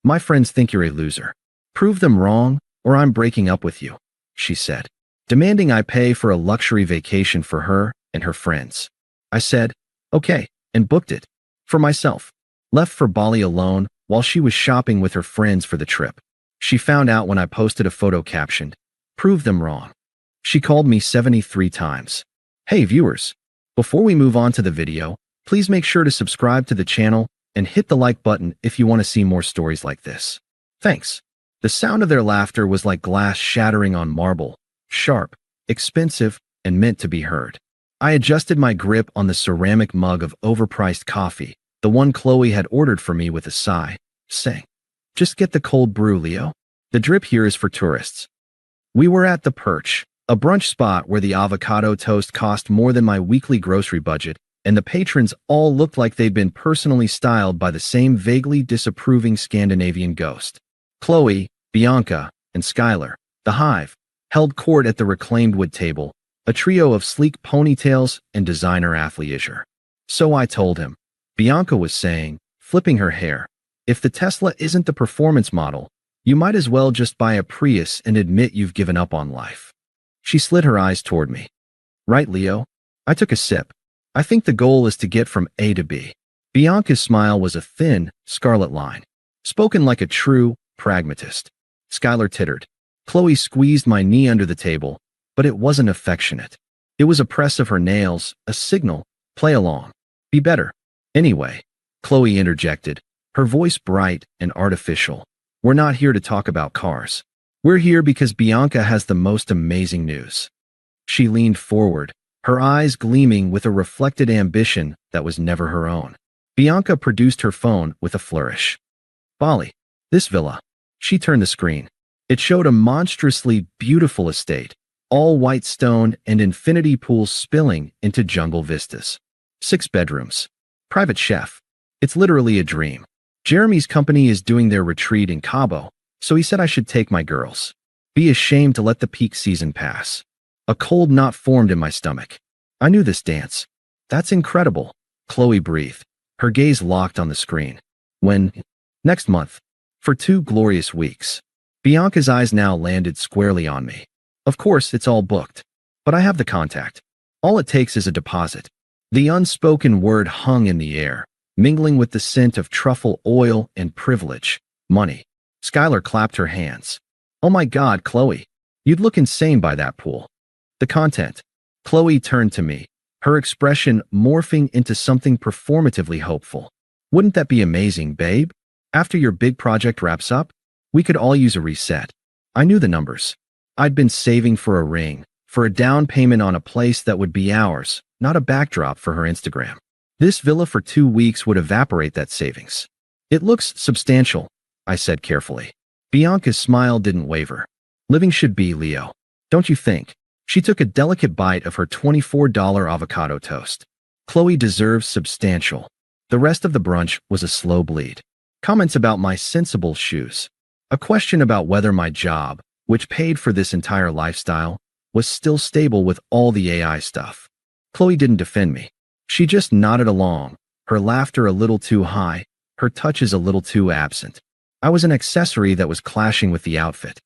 My friends think you're a loser. Prove them wrong, or I'm breaking up with you, she said, demanding I pay for a luxury vacation for her and her friends. I said, okay, and booked it. For myself. Left for Bali alone while she was shopping with her friends for the trip. She found out when I posted a photo captioned, "Prove them wrong." She called me 73 times. Hey viewers, before we move on to the video, please make sure to subscribe to the channel and hit the like button if you want to see more stories like this. Thanks. The sound of their laughter was like glass shattering on marble, sharp, expensive, and meant to be heard. I adjusted my grip on the ceramic mug of overpriced coffee, the one Chloe had ordered for me with a sigh, saying, "Just get the cold brew, Leo. The drip here is for tourists." We were at the Perch, a brunch spot where the avocado toast cost more than my weekly grocery budget, and the patrons all looked like they'd been personally styled by the same vaguely disapproving Scandinavian ghost. Chloe, Bianca, and Skylar, the Hive, held court at the reclaimed wood table, a trio of sleek ponytails and designer athleisure. So I told him, Bianca was saying, flipping her hair, if the Tesla isn't the performance model, you might as well just buy a Prius and admit you've given up on life. She slid her eyes toward me. Right, Leo? I took a sip. I think the goal is to get from A to B. Bianca's smile was a thin, scarlet line, spoken like a true pragmatist. Skylar tittered. Chloe squeezed my knee under the table, but it wasn't affectionate. It was a press of her nails, a signal, play along. Be better. Anyway, Chloe interjected, her voice bright and artificial. We're not here to talk about cars. We're here because Bianca has the most amazing news. She leaned forward, her eyes gleaming with a reflected ambition that was never her own. Bianca produced her phone with a flourish. Bali. This villa. She turned the screen. It showed a monstrously beautiful estate, all white stone and infinity pools spilling into jungle vistas. 6 bedrooms. Private chef. It's literally a dream. Jeremy's company is doing their retreat in Cabo, so he said I should take my girls. Be ashamed to let the peak season pass. A cold knot formed in my stomach. I knew this dance. That's incredible, Chloe breathed, her gaze locked on the screen. When? Next month. For 2 glorious weeks. Bianca's eyes now landed squarely on me. Of course, it's all booked. But I have the contact. All it takes is a deposit. The unspoken word hung in the air, mingling with the scent of truffle oil and privilege. Money. Skylar clapped her hands. Oh my God, Chloe. You'd look insane by that pool. The content. Chloe turned to me, her expression morphing into something performatively hopeful. Wouldn't that be amazing, babe? After your big project wraps up, we could all use a reset. I knew the numbers. I'd been saving for a ring, for a down payment on a place that would be ours, not a backdrop for her Instagram. This villa for 2 weeks would evaporate that savings. It looks substantial, I said carefully. Bianca's smile didn't waver. Living should be, Leo. Don't you think? She took a delicate bite of her $24 avocado toast. Chloe deserves substantial. The rest of the brunch was a slow bleed. Comments about my sensible shoes. A question about whether my job, which paid for this entire lifestyle, was still stable with all the AI stuff. Chloe didn't defend me. She just nodded along, her laughter a little too high, her touches a little too absent. I was an accessory that was clashing with the outfit.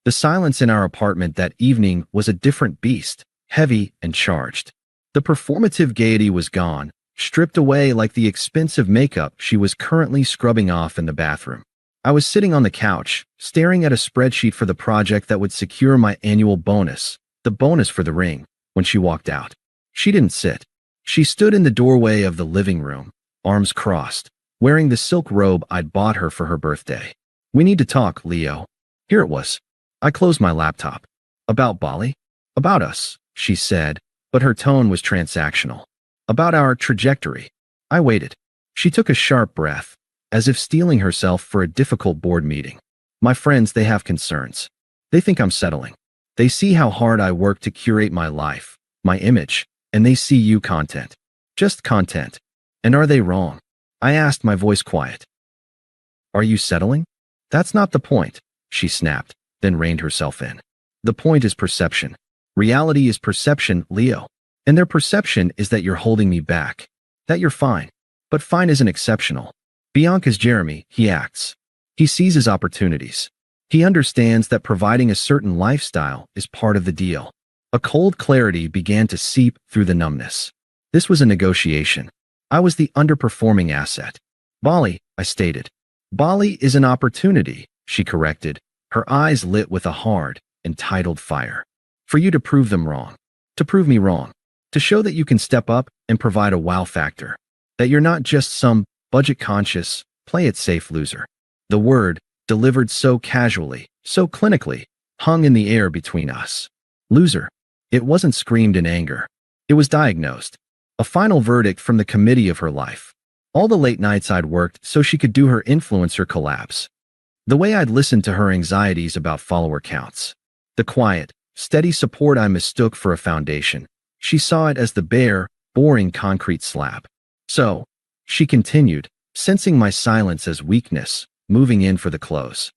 The silence in our apartment that evening was a different beast, heavy and charged. The performative gaiety was gone, stripped away like the expensive makeup she was currently scrubbing off in the bathroom. I was sitting on the couch, staring at a spreadsheet for the project that would secure my annual bonus, the bonus for the ring, when she walked out. She didn't sit. She stood in the doorway of the living room, arms crossed, wearing the silk robe I'd bought her for her birthday. We need to talk, Leo. Here it was. I closed my laptop. About Bali? About us, she said, but her tone was transactional. About our trajectory. I waited. She took a sharp breath, as if steeling herself for a difficult board meeting. My friends, they have concerns. They think I'm settling. They see how hard I work to curate my life, my image, and they see you content. Just content. And are they wrong? I asked, my voice quiet. Are you settling? That's not the point, she snapped, then reined herself in. The point is perception. Reality is perception, Leo. And their perception is that you're holding me back. That you're fine. But fine isn't exceptional. Bianca's Jeremy, he acts. He seizes opportunities. He understands that providing a certain lifestyle is part of the deal. A cold clarity began to seep through the numbness. This was a negotiation. I was the underperforming asset. Bali, I stated. Bali is an opportunity, she corrected, her eyes lit with a hard, entitled fire. For you to prove them wrong. To prove me wrong. To show that you can step up and provide a wow factor. That you're not just some budget-conscious, play-it-safe loser. The word, delivered so casually, so clinically, hung in the air between us. Loser. It wasn't screamed in anger. It was diagnosed. A final verdict from the committee of her life. All the late nights I'd worked so she could do her influencer collabs. The way I'd listened to her anxieties about follower counts. The quiet, steady support I mistook for a foundation. She saw it as the bare, boring concrete slab. So, she continued, sensing my silence as weakness, moving in for the close.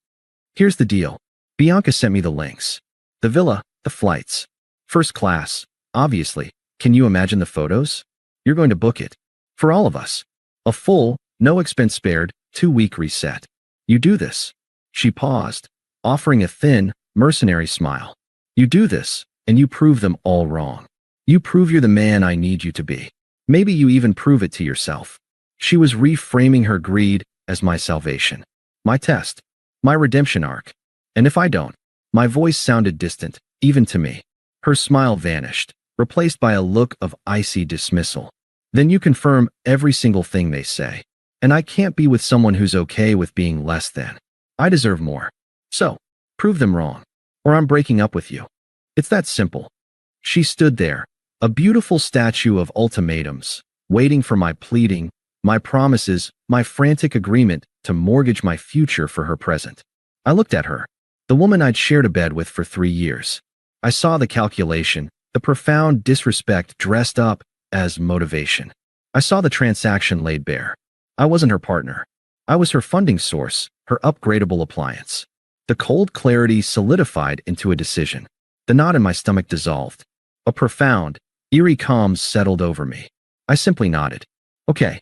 Here's the deal. Bianca sent me the links. The villa, the flights. First class, obviously. Can you imagine the photos? You're going to book it. For all of us. A full, no expense spared, 2-week reset. You do this. She paused, offering a thin, mercenary smile. You do this, and you prove them all wrong. You prove you're the man I need you to be. Maybe you even prove it to yourself. She was reframing her greed as my salvation. My test. My redemption arc. And if I don't, my voice sounded distant, even to me. Her smile vanished, replaced by a look of icy dismissal. Then you confirm every single thing they say. And I can't be with someone who's okay with being less than. I deserve more. So, prove them wrong. Or I'm breaking up with you. It's that simple. She stood there, a beautiful statue of ultimatums, waiting for my pleading, my promises, my frantic agreement to mortgage my future for her present. I looked at her, the woman I'd shared a bed with for 3 years. I saw the calculation, the profound disrespect dressed up as motivation. I saw the transaction laid bare. I wasn't her partner. I was her funding source, her upgradable appliance. The cold clarity solidified into a decision. The knot in my stomach dissolved. A profound, eerie calm settled over me. I simply nodded. Okay.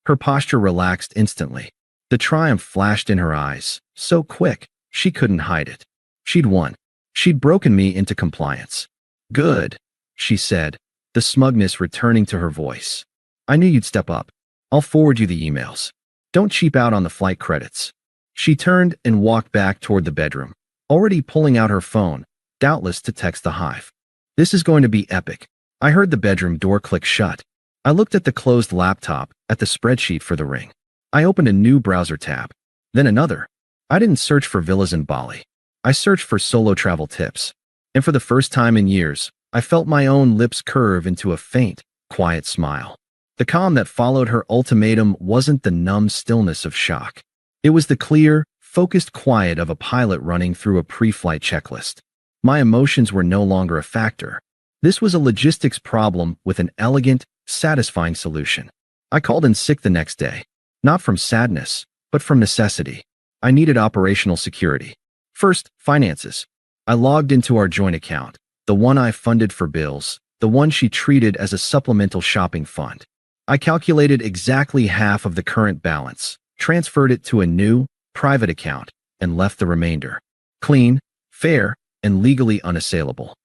Her posture relaxed instantly. The triumph flashed in her eyes, so quick, she couldn't hide it. She'd won. She'd broken me into compliance. Good, she said, the smugness returning to her voice. I knew you'd step up. I'll forward you the emails. Don't cheap out on the flight credits. She turned and walked back toward the bedroom, already pulling out her phone, doubtless to text the hive. This is going to be epic. I heard the bedroom door click shut. I looked at the closed laptop, at the spreadsheet for the ring. I opened a new browser tab. Then another. I didn't search for villas in Bali. I searched for solo travel tips. And for the first time in years, I felt my own lips curve into a faint, quiet smile. The calm that followed her ultimatum wasn't the numb stillness of shock. It was the clear, focused quiet of a pilot running through a pre-flight checklist. My emotions were no longer a factor. This was a logistics problem with an elegant, satisfying solution. I called in sick the next day. Not from sadness, but from necessity. I needed operational security. First, finances. I logged into our joint account, the one I funded for bills, the one she treated as a supplemental shopping fund. I calculated exactly half of the current balance, transferred it to a new, private account, and left the remainder. Clean, fair, and legally unassailable.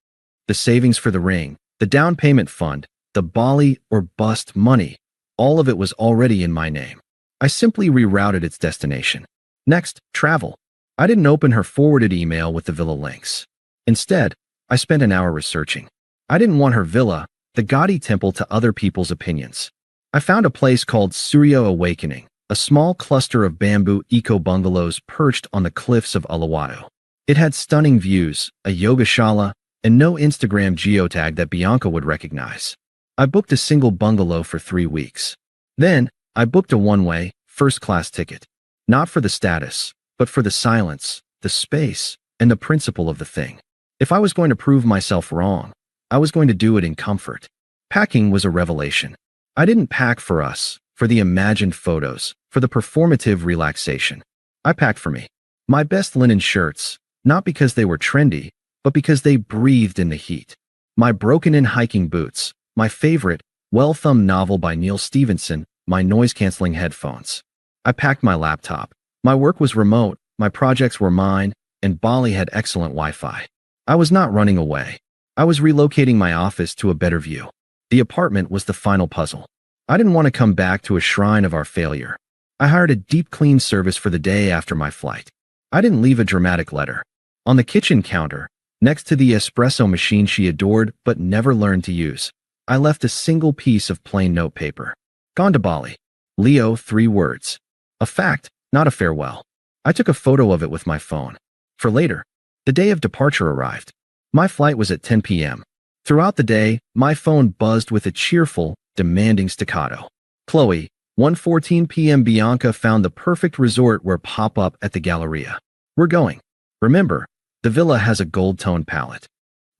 The savings for the ring, the down payment fund, the Bali or bust money, all of it was already in my name. I simply rerouted its destination. Next, travel. I didn't open her forwarded email with the villa links. Instead, I spent an hour researching. I didn't want her villa, the gaudy temple to other people's opinions. I found a place called Surya Awakening, a small cluster of bamboo eco-bungalows perched on the cliffs of Uluwatu. It had stunning views, a yogashala, and no Instagram geotag that Bianca would recognize. I booked a single bungalow for 3 weeks. Then, I booked a one-way, first-class ticket. Not for the status, but for the silence, the space, and the principle of the thing. If I was going to prove myself wrong, I was going to do it in comfort. Packing was a revelation. I didn't pack for us, for the imagined photos, for the performative relaxation. I packed for me. My best linen shirts, not because they were trendy, but because they breathed in the heat. My broken-in hiking boots, my favorite, well-thumbed novel by Neil Stevenson, my noise-canceling headphones. I packed my laptop, My work was remote, my projects were mine, and Bali had excellent Wi-Fi. I was not running away. I was relocating my office to a better view. The apartment was the final puzzle. I didn't want to come back to a shrine of our failure. I hired a deep clean service for the day after my flight. I didn't leave a dramatic letter. On the kitchen counter, next to the espresso machine she adored but never learned to use, I left a single piece of plain notepaper. Gone to Bali. Leo, 3 words. A fact, not a farewell. I took a photo of it with my phone. For later, the day of departure arrived. My flight was at 10 p.m. Throughout the day, my phone buzzed with a cheerful, demanding staccato. Chloe, 1:14 p.m. Bianca found the perfect resort where pop-up at the Galleria. We're going. Remember, the villa has a gold-toned palette.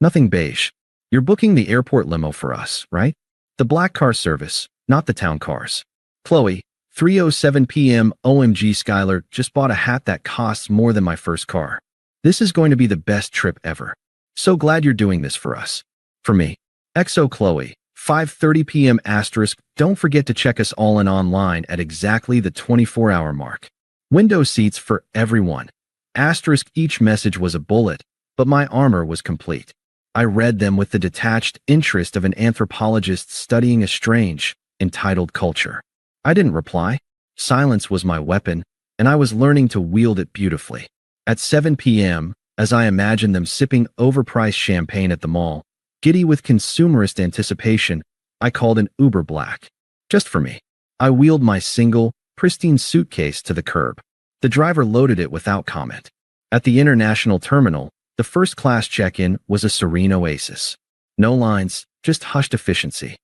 Nothing beige. You're booking the airport limo for us, right? The black car service, not the town cars. Chloe, 3:07 p.m. OMG Skylar just bought a hat that costs more than my first car. This is going to be the best trip ever. So glad you're doing this for us. For me. XO Chloe, 5:30 p.m. asterisk, don't forget to check us all in online at exactly the 24-hour mark. Window seats for everyone. Asterisk, each message was a bullet, but my armor was complete. I read them with the detached interest of an anthropologist studying a strange, entitled culture. I didn't reply. Silence was my weapon, and I was learning to wield it beautifully. At 7 p.m., as I imagined them sipping overpriced champagne at the mall, giddy with consumerist anticipation, I called an Uber Black. Just for me. I wheeled my single, pristine suitcase to the curb. The driver loaded it without comment. At the international terminal, the first-class check-in was a serene oasis. No lines, just hushed efficiency.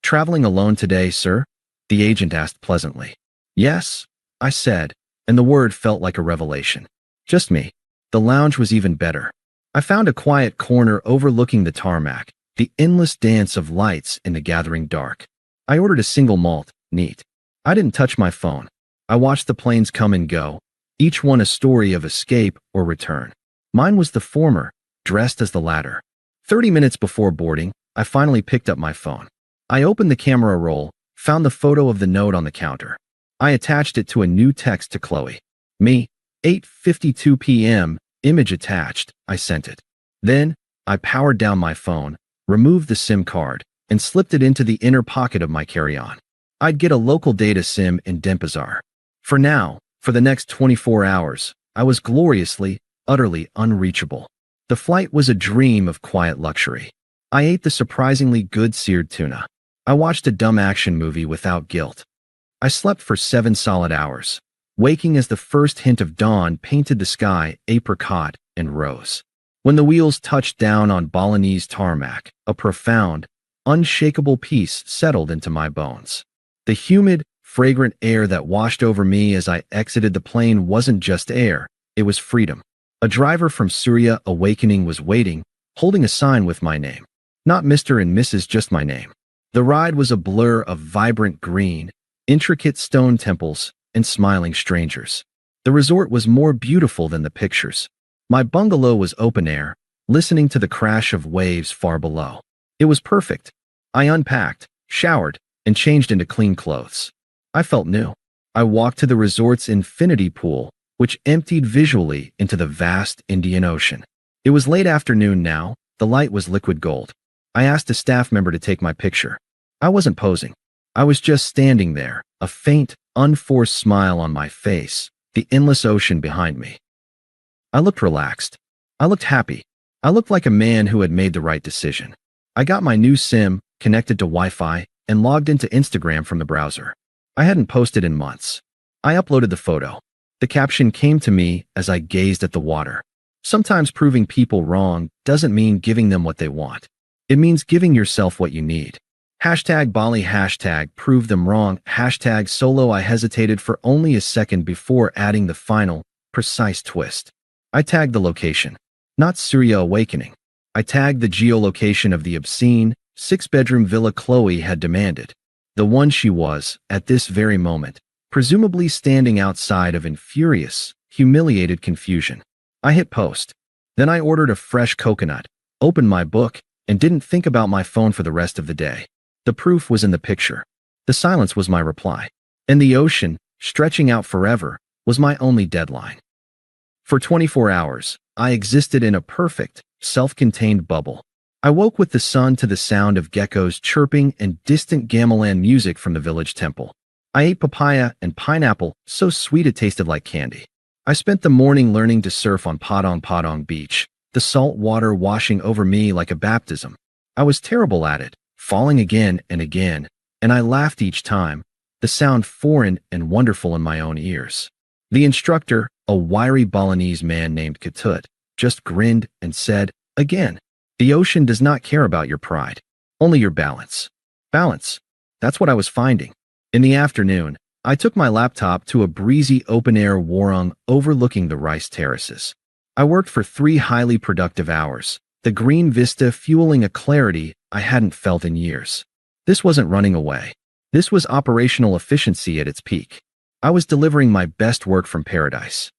Traveling alone today, sir? The agent asked pleasantly. Yes, I said, and the word felt like a revelation. Just me. The lounge was even better. I found a quiet corner overlooking the tarmac, the endless dance of lights in the gathering dark. I ordered a single malt, neat. I didn't touch my phone. I watched the planes come and go, each one a story of escape or return. Mine was the former, dressed as the latter. 30 minutes before boarding, I finally picked up my phone. I opened the camera roll, found the photo of the note on the counter. I attached it to a new text to Chloe. Me, 8:52 p.m., image attached, I sent it. Then, I powered down my phone, removed the SIM card, and slipped it into the inner pocket of my carry-on. I'd get a local data SIM in Denpasar. For now, for the next 24 hours, I was gloriously, utterly unreachable. The flight was a dream of quiet luxury. I ate the surprisingly good seared tuna. I watched a dumb action movie without guilt. I slept for 7 solid hours, waking as the first hint of dawn painted the sky apricot and rose. When the wheels touched down on Balinese tarmac, a profound, unshakable peace settled into my bones. The humid, fragrant air that washed over me as I exited the plane wasn't just air, it was freedom. A driver from Surya Awakening was waiting, holding a sign with my name. Not Mr. and Mrs., just my name. The ride was a blur of vibrant green, intricate stone temples, and smiling strangers. The resort was more beautiful than the pictures. My bungalow was open air, listening to the crash of waves far below. It was perfect. I unpacked, showered, and changed into clean clothes. I felt new. I walked to the resort's infinity pool, which emptied visually into the vast Indian Ocean. It was late afternoon now, the light was liquid gold. I asked a staff member to take my picture. I wasn't posing. I was just standing there, a faint, unforced smile on my face, the endless ocean behind me. I looked relaxed. I looked happy. I looked like a man who had made the right decision. I got my new SIM, connected to Wi-Fi, and logged into Instagram from the browser. I hadn't posted in months. I uploaded the photo. The caption came to me as I gazed at the water. Sometimes proving people wrong doesn't mean giving them what they want. It means giving yourself what you need. Hashtag Bali, hashtag prove them wrong, hashtag solo. I hesitated for only a second before adding the final, precise twist. I tagged the location. Not Surya Awakening. I tagged the geolocation of the obscene, 6-bedroom villa Chloe had demanded. The one she was, at this very moment, presumably standing outside of in furious, humiliated confusion. I hit post. Then I ordered a fresh coconut, opened my book, and didn't think about my phone for the rest of the day. The proof was in the picture. The silence was my reply. And the ocean, stretching out forever, was my only deadline. For 24 hours, I existed in a perfect, self-contained bubble. I woke with the sun to the sound of geckos chirping and distant gamelan music from the village temple. I ate papaya and pineapple so sweet it tasted like candy. I spent the morning learning to surf on Padang Padang Beach, the salt water washing over me like a baptism. I was terrible at it, falling again and again, and I laughed each time, the sound foreign and wonderful in my own ears. The instructor, a wiry Balinese man named Ketut, just grinned and said, "Again, the ocean does not care about your pride, only your balance." Balance. That's what I was finding. In the afternoon, I took my laptop to a breezy open-air warung overlooking the rice terraces. I worked for 3 highly productive hours, the green vista fueling a clarity I hadn't felt in years. This wasn't running away. This was operational efficiency at its peak. I was delivering my best work from paradise.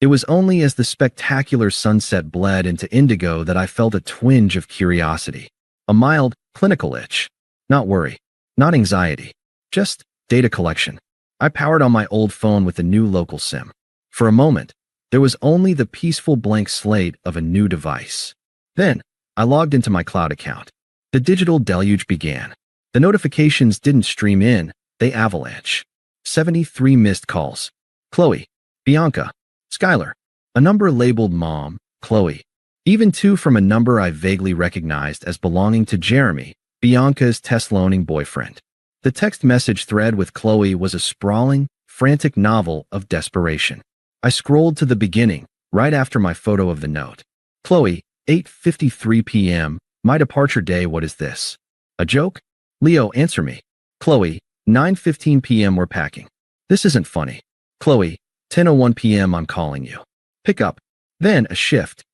It was only as the spectacular sunset bled into indigo that I felt a twinge of curiosity. A mild, clinical itch. Not worry. Not anxiety. Just data collection. I powered on my old phone with a new local SIM. For a moment, there was only the peaceful blank slate of a new device. Then, I logged into my cloud account. The digital deluge began. The notifications didn't stream in, they avalanche. 73 missed calls. Chloe, Bianca, Skylar. A number labeled Mom, Chloe. Even 2 from a number I vaguely recognized as belonging to Jeremy, Bianca's Thessalonian boyfriend. The text message thread with Chloe was a sprawling, frantic novel of desperation. I scrolled to the beginning, right after my photo of the note. Chloe, 8:53 p.m., my departure day, what is this? A joke? Leo, answer me. Chloe, 9:15 p.m. we're packing. This isn't funny. Chloe, 10:01 p.m. I'm calling you. Pick up. Then a shift.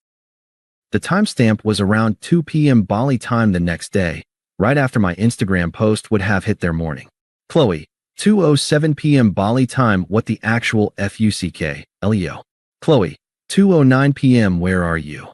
The timestamp was around 2 p.m. Bali time the next day, right after my Instagram post would have hit their morning. Chloe, 2:07 p.m. Bali time, what the actual fuck, Leo. Chloe, 2:09 p.m. where are you?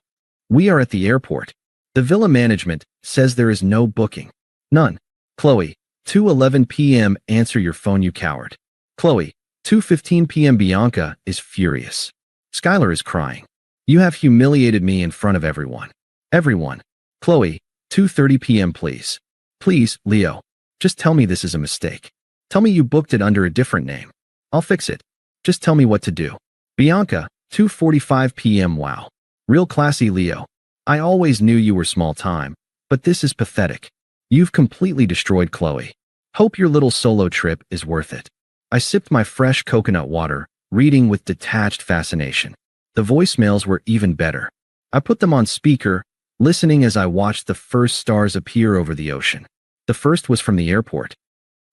We are at the airport. The villa management says there is no booking. None. Chloe, 2:11 p.m. answer your phone you coward. Chloe, 2:15 p.m. Bianca is furious. Skylar is crying. You have humiliated me in front of everyone. Everyone. Chloe, 2:30 p.m. please. Please, Leo. Just tell me this is a mistake. Tell me you booked it under a different name. I'll fix it. Just tell me what to do. Bianca, 2:45 p.m. Wow. Real classy, Leo. I always knew you were small time, but this is pathetic. You've completely destroyed Chloe. Hope your little solo trip is worth it. I sipped my fresh coconut water, reading with detached fascination. The voicemails were even better. I put them on speaker, listening as I watched the first stars appear over the ocean. The first was from the airport.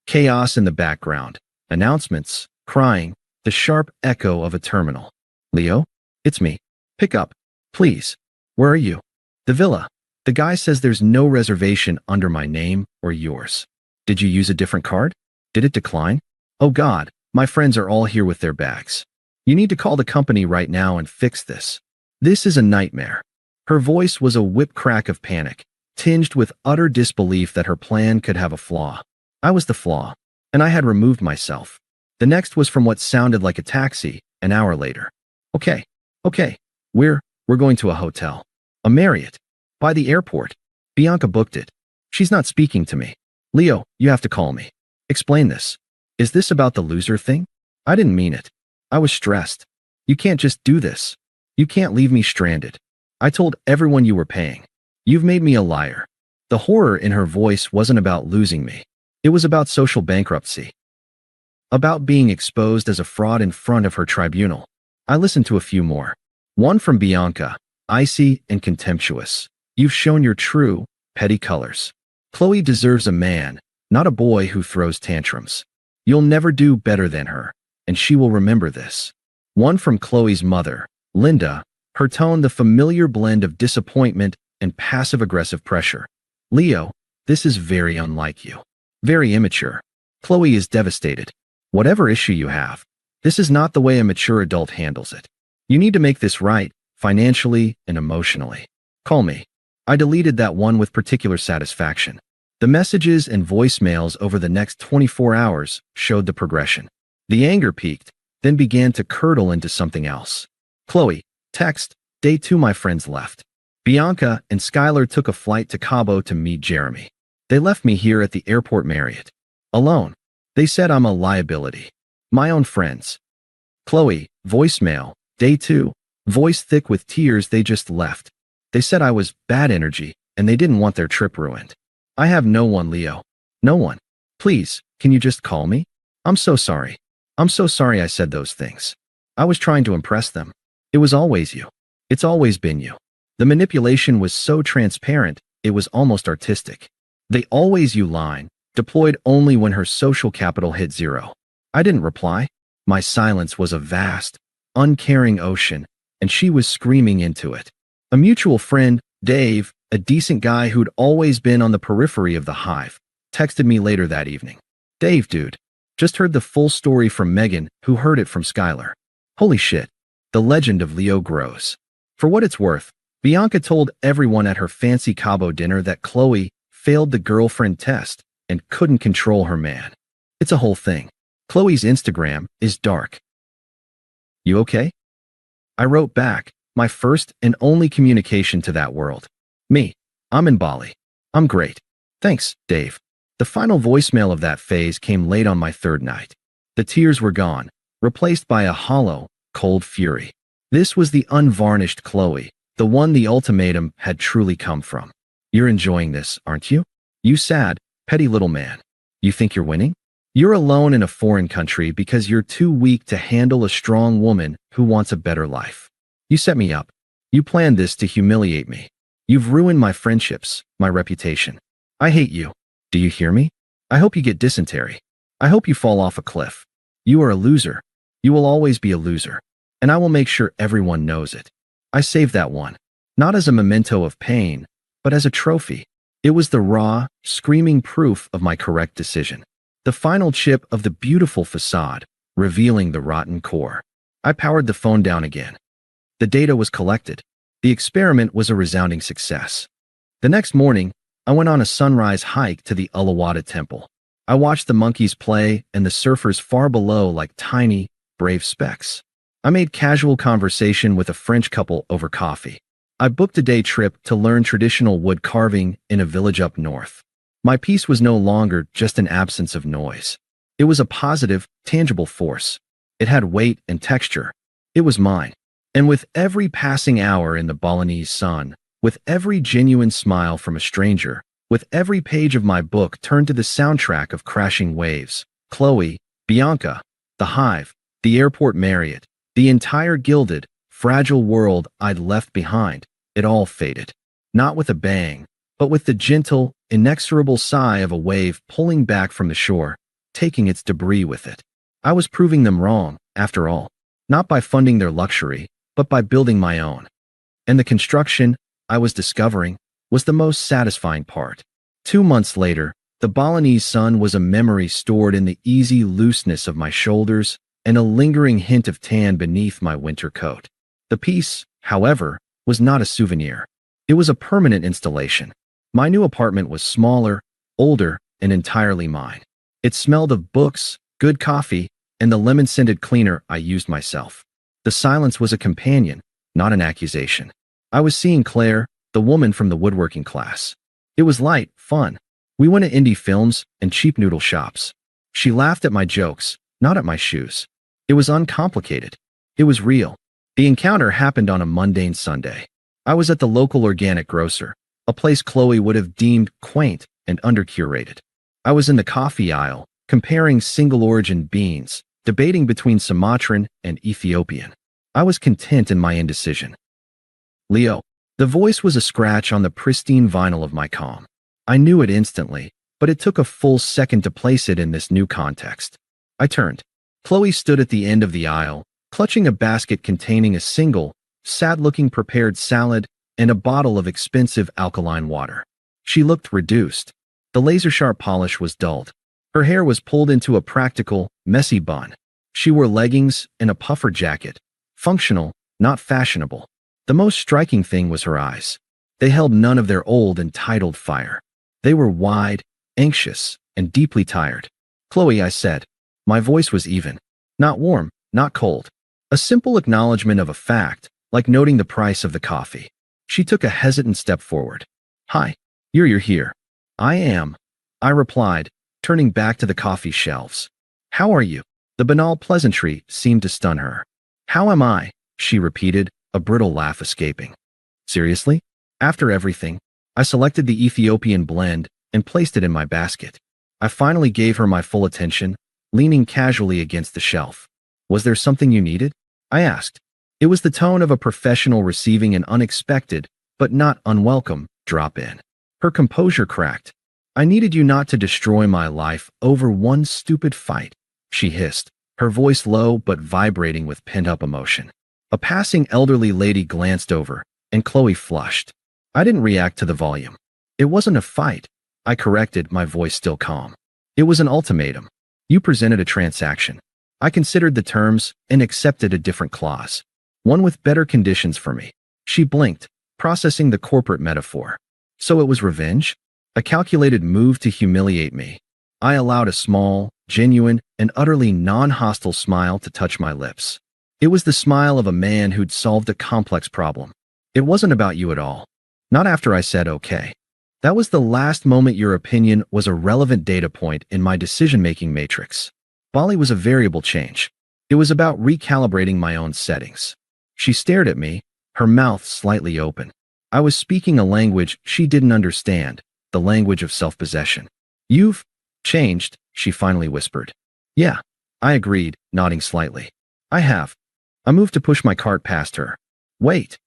Chaos in the background, announcements, crying, the sharp echo of a terminal. Leo? It's me. Pick up. Please. Where are you? The villa. The guy says there's no reservation under my name or yours. Did you use a different card? Did it decline? Oh God, my friends are all here with their bags. You need to call the company right now and fix this. This is a nightmare. Her voice was a whip crack of panic, tinged with utter disbelief that her plan could have a flaw. I was the flaw, and I had removed myself. The next was from what sounded like a taxi, an hour later. Okay. We're going to a hotel. A Marriott. By the airport. Bianca booked it. She's not speaking to me. Leo, you have to call me. Explain this. Is this about the loser thing? I didn't mean it. I was stressed. You can't just do this. You can't leave me stranded. I told everyone you were paying. You've made me a liar. The horror in her voice wasn't about losing me. It was about social bankruptcy. About being exposed as a fraud in front of her tribunal. I listened to a few more. One from Bianca, icy and contemptuous. You've shown your true, petty colors. Chloe deserves a man, not a boy who throws tantrums. You'll never do better than her, and she will remember this. One from Chloe's mother, Linda, her tone the familiar blend of disappointment and passive-aggressive pressure. Leo, this is very unlike you. Very immature. Chloe is devastated. Whatever issue you have, this is not the way a mature adult handles it. You need to make this right, financially and emotionally. Call me. I deleted that one with particular satisfaction. The messages and voicemails over the next 24 hours showed the progression. The anger peaked, then began to curdle into something else. Chloe, text, day 2 my friends left. Bianca and Skylar took a flight to Cabo to meet Jeremy. They left me here at the airport Marriott. Alone. They said I'm a liability. My own friends. Chloe, voicemail, day 2. Voice thick with tears they just left. They said I was bad energy and they didn't want their trip ruined. I have no one, Leo. No one. Please, can you just call me? I'm so sorry. I'm so sorry I said those things. I was trying to impress them. It was always you. It's always been you. The manipulation was so transparent, it was almost artistic. The always you line, deployed only when her social capital hit 0. I didn't reply. My silence was a vast, uncaring ocean, and she was screaming into it. A mutual friend, Dave, a decent guy who'd always been on the periphery of the hive, texted me later that evening. Dave, dude, just heard the full story from Megan, who heard it from Skylar. Holy shit. The legend of Leo grows. For what it's worth, Bianca told everyone at her fancy Cabo dinner that Chloe failed the girlfriend test and couldn't control her man. It's a whole thing. Chloe's Instagram is dark. You okay? I wrote back, my first and only communication to that world. Me. I'm in Bali. I'm great. Thanks, Dave. The final voicemail of that phase came late on my 3rd night. The tears were gone, replaced by a hollow, cold fury. This was the unvarnished Chloe, the one the ultimatum had truly come from. You're enjoying this, aren't you? You sad, petty little man. You think you're winning? You're alone in a foreign country because you're too weak to handle a strong woman who wants a better life. You set me up. You planned this to humiliate me. You've ruined my friendships, my reputation. I hate you. Do you hear me? I hope you get dysentery. I hope you fall off a cliff. You are a loser. You will always be a loser. And I will make sure everyone knows it. I saved that one, not as a memento of pain, but as a trophy. It was the raw, screaming proof of my correct decision. The final chip of the beautiful facade, revealing the rotten core. I powered the phone down again. The data was collected. The experiment was a resounding success. The next morning, I went on a sunrise hike to the Uluwatu Temple. I watched the monkeys play and the surfers far below like tiny, brave specks. I made casual conversation with a French couple over coffee. I booked a day trip to learn traditional wood carving in a village up north. My peace was no longer just an absence of noise. It was a positive, tangible force. It had weight and texture. It was mine. And with every passing hour in the Balinese sun, with every genuine smile from a stranger, with every page of my book turned to the soundtrack of crashing waves, Chloe, Bianca, the hive, the airport Marriott, the entire gilded, fragile world I'd left behind, it all faded. Not with a bang, but with the gentle, inexorable sigh of a wave pulling back from the shore, taking its debris with it. I was proving them wrong, after all, not by funding their luxury, but by building my own. And the construction, I was discovering, was the most satisfying part. 2 months later, the Balinese sun was a memory stored in the easy looseness of my shoulders and a lingering hint of tan beneath my winter coat. The piece, however, was not a souvenir. It was a permanent installation. My new apartment was smaller, older, and entirely mine. It smelled of books, good coffee, and the lemon-scented cleaner I used myself. The silence was a companion, not an accusation. I was seeing Claire, the woman from the woodworking class. It was light, fun. We went to indie films and cheap noodle shops. She laughed at my jokes, not at my shoes. It was uncomplicated. It was real. The encounter happened on a mundane Sunday. I was at the local organic grocer, a place Chloe would have deemed quaint and undercurated. I was in the coffee aisle, comparing single-origin beans, debating between Sumatran and Ethiopian. I was content in my indecision. Leo. The voice was a scratch on the pristine vinyl of my comm. I knew it instantly, but it took a full second to place it in this new context. I turned. Chloe stood at the end of the aisle, clutching a basket containing a single, sad-looking prepared salad and a bottle of expensive alkaline water. She looked reduced. The laser-sharp polish was dulled. Her hair was pulled into a practical, messy bun. She wore leggings and a puffer jacket, functional, not fashionable. The most striking thing was her eyes. They held none of their old, entitled fire. They were wide, anxious, and deeply tired. Chloe, I said. My voice was even. Not warm, not cold. A simple acknowledgement of a fact, like noting the price of the coffee. She took a hesitant step forward. Hi, you're here. I am, I replied, turning back to the coffee shelves. How are you? The banal pleasantry seemed to stun her. How am I? She repeated, a brittle laugh escaping. Seriously? After everything, I selected the Ethiopian blend and placed it in my basket. I finally gave her my full attention, leaning casually against the shelf. Was there something you needed? I asked. It was the tone of a professional receiving an unexpected, but not unwelcome, drop-in. Her composure cracked. I needed you not to destroy my life over one stupid fight, she hissed, her voice low but vibrating with pent-up emotion. A passing elderly lady glanced over, and Chloe flushed. I didn't react to the volume. It wasn't a fight, I corrected, my voice still calm. It was an ultimatum. You presented a transaction. I considered the terms and accepted a different clause. One with better conditions for me. She blinked, processing the corporate metaphor. So it was revenge? A calculated move to humiliate me. I allowed a small, genuine, and utterly non-hostile smile to touch my lips. It was the smile of a man who'd solved a complex problem. It wasn't about you at all. Not after I said okay. That was the last moment your opinion was a relevant data point in my decision-making matrix. Bali was a variable change. It was about recalibrating my own settings. She stared at me, her mouth slightly open. I was speaking a language she didn't understand, the language of self-possession. You've changed, she finally whispered. Yeah, I agreed, nodding slightly. I have. I moved to push my cart past her. Wait.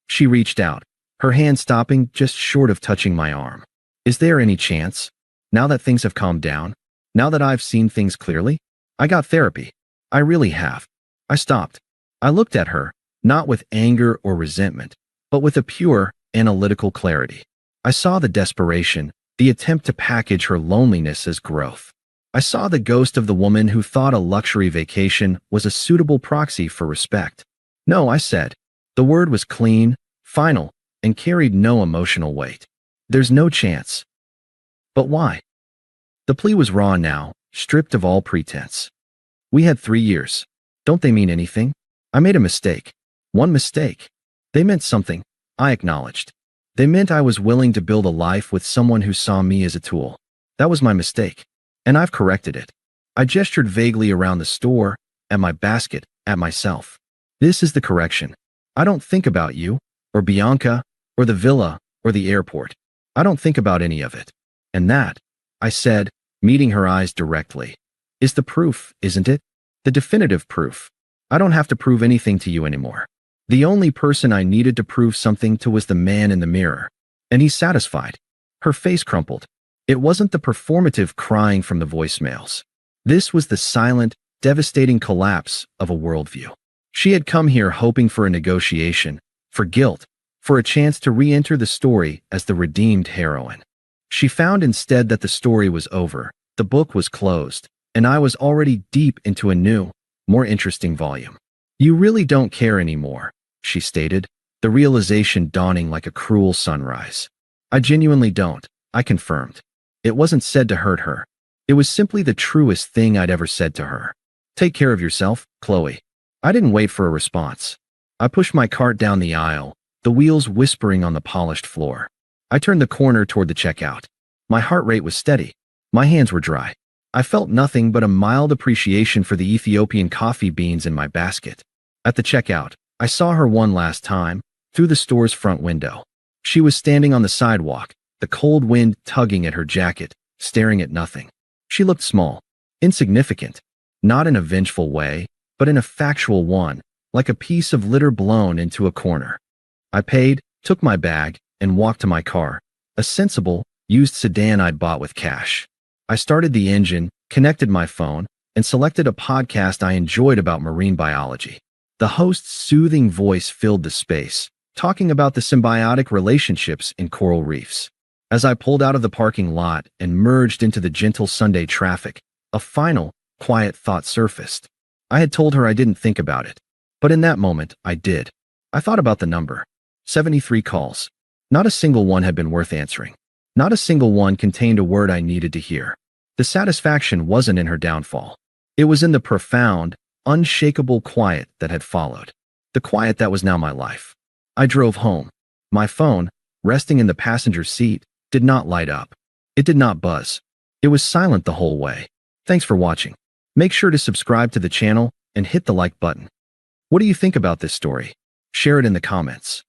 She reached out, her hand stopping just short of touching my arm. Is there any chance? Now that things have calmed down? Now that I've seen things clearly? I got therapy. I really have. I stopped. I looked at her, not with anger or resentment, but with a pure, analytical clarity. I saw the desperation, the attempt to package her loneliness as growth. I saw the ghost of the woman who thought a luxury vacation was a suitable proxy for respect. No, I said. The word was clean, final, and carried no emotional weight. There's no chance. But why? The plea was raw now, stripped of all pretense. We had 3 years. Don't they mean anything? I made a mistake. One mistake. They meant something, I acknowledged. They meant I was willing to build a life with someone who saw me as a tool. That was my mistake. And I've corrected it. I gestured vaguely around the store, at my basket, at myself. This is the correction. I don't think about you, or Bianca, or the villa, or the airport. I don't think about any of it. And that, I said, meeting her eyes directly, is the proof, isn't it? The definitive proof. I don't have to prove anything to you anymore. The only person I needed to prove something to was the man in the mirror. And he's satisfied. Her face crumpled. It wasn't the performative crying from the voicemails. This was the silent, devastating collapse of a worldview. She had come here hoping for a negotiation, for guilt, for a chance to re-enter the story as the redeemed heroine. She found instead that the story was over, the book was closed, and I was already deep into a new, more interesting volume. You really don't care anymore, she stated, the realization dawning like a cruel sunrise. I genuinely don't, I confirmed. It wasn't said to hurt her. It was simply the truest thing I'd ever said to her. Take care of yourself, Chloe. I didn't wait for a response. I pushed my cart down the aisle, the wheels whispering on the polished floor. I turned the corner toward the checkout. My heart rate was steady. My hands were dry. I felt nothing but a mild appreciation for the Ethiopian coffee beans in my basket. At the checkout, I saw her one last time, through the store's front window. She was standing on the sidewalk, the cold wind tugging at her jacket, staring at nothing. She looked small, insignificant, not in a vengeful way, but in a factual one, like a piece of litter blown into a corner. I paid, took my bag, and walked to my car, a sensible, used sedan I'd bought with cash. I started the engine, connected my phone, and selected a podcast I enjoyed about marine biology. The host's soothing voice filled the space, talking about the symbiotic relationships in coral reefs. As I pulled out of the parking lot and merged into the gentle Sunday traffic, a final, quiet thought surfaced. I had told her I didn't think about it, but in that moment, I did. I thought about the number. 73 calls. Not a single one had been worth answering. Not a single one contained a word I needed to hear. The satisfaction wasn't in her downfall. It was in the profound, unshakable quiet that had followed. The quiet that was now my life. I drove home. My phone, resting in the passenger seat, did not light up. It did not buzz. It was silent the whole way. Thanks for watching. Make sure to subscribe to the channel and hit the like button. What do you think about this story? Share it in the comments.